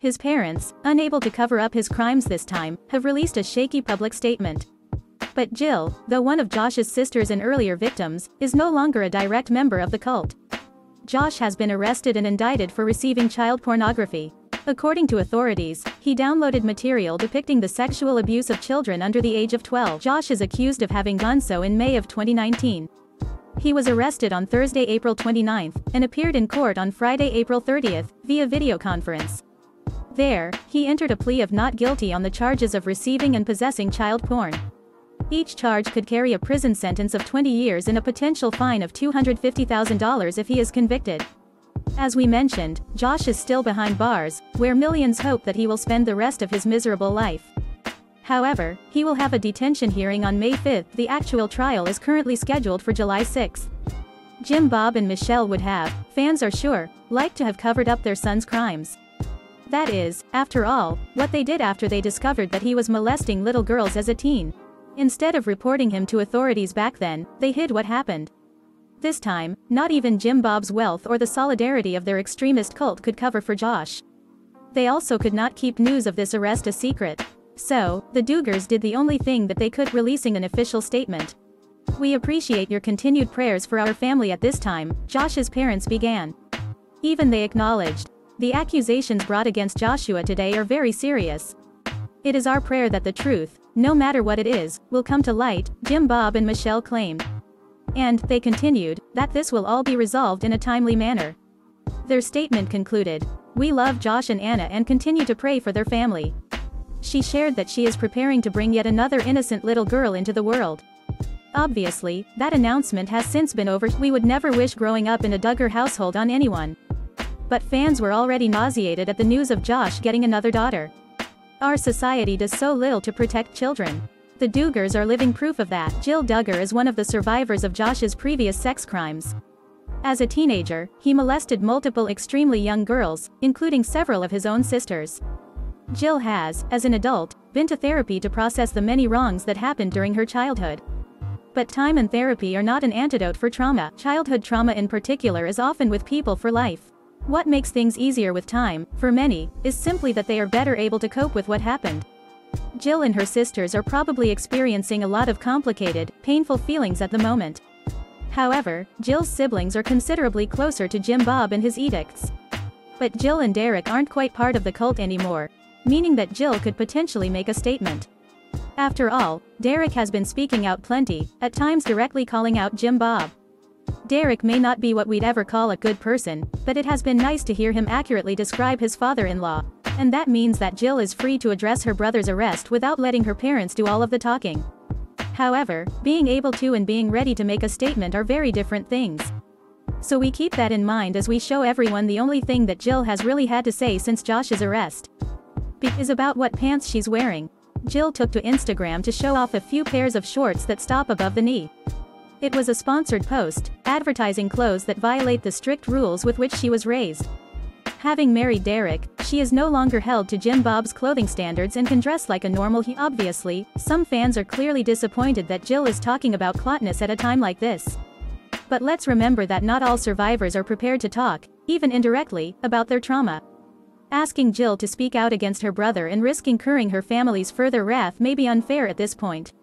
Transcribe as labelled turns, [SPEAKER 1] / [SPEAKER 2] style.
[SPEAKER 1] His parents, unable to cover up his crimes this time, have released a shaky public statement. But Jill, though one of Josh's sisters and earlier victims, is no longer a direct member of the cult. Josh has been arrested and indicted for receiving child pornography. According to authorities, he downloaded material depicting the sexual abuse of children under the age of 12. Josh is accused of having done so in May of 2019. He was arrested on Thursday, April 29th, and appeared in court on Friday, April 30th, via video conference. There, he entered a plea of not guilty on the charges of receiving and possessing child porn. Each charge could carry a prison sentence of 20 years and a potential fine of $250,000 if he is convicted. As we mentioned, Josh is still behind bars, where millions hope that he will spend the rest of his miserable life. However, he will have a detention hearing on May 5th. The actual trial is currently scheduled for July 6th. Jim Bob and Michelle would have, fans are sure, liked to have covered up their son's crimes. That is, after all, what they did after they discovered that he was molesting little girls as a teen. Instead of reporting him to authorities back then, they hid what happened. This time, not even Jim Bob's wealth or the solidarity of their extremist cult could cover for Josh. They also could not keep news of this arrest a secret. So, the Duggars did the only thing that they could, releasing an official statement. "We appreciate your continued prayers for our family at this time," Josh's parents began. Even they acknowledged, "The accusations brought against Joshua today are very serious. It is our prayer that the truth, no matter what it is, will come to light," Jim Bob and Michelle claimed. And, they continued, that this will all be resolved in a timely manner. Their statement concluded, "We love Josh and Anna and continue to pray for their family." She shared that she is preparing to bring yet another innocent little girl into the world. Obviously, that announcement has since been over. We would never wish growing up in a Duggar household on anyone. But fans were already nauseated at the news of Josh getting another daughter. Our society does so little to protect children. The Duggars are living proof of that. Jill Duggar is one of the survivors of Josh's previous sex crimes. As a teenager, he molested multiple extremely young girls, including several of his own sisters. Jill has, as an adult, been to therapy to process the many wrongs that happened during her childhood. But time and therapy are not an antidote for trauma. Childhood trauma in particular is often with people for life. What makes things easier with time, for many, is simply that they are better able to cope with what happened. Jill and her sisters are probably experiencing a lot of complicated, painful feelings at the moment. However, Jill's siblings are considerably closer to Jim Bob and his edicts. But Jill and Derek aren't quite part of the cult anymore, meaning that Jill could potentially make a statement. After all, Derek has been speaking out plenty, at times directly calling out Jim Bob. Derek may not be what we'd ever call a good person, but it has been nice to hear him accurately describe his father-in-law, and that means that Jill is free to address her brother's arrest without letting her parents do all of the talking. However, being able to and being ready to make a statement are very different things. So we keep that in mind as we show everyone the only thing that Jill has really had to say since Josh's arrest is about what pants she's wearing. Jill took to Instagram to show off a few pairs of shorts that stop above the knee. It was a sponsored post, advertising clothes that violate the strict rules with which she was raised. Having married Derek, she is no longer held to Jim Bob's clothing standards and can dress like a normal he. Obviously, some fans are clearly disappointed that Jill is talking about clotness at a time like this. But let's remember that not all survivors are prepared to talk, even indirectly, about their trauma. Asking Jill to speak out against her brother and risk incurring her family's further wrath may be unfair at this point.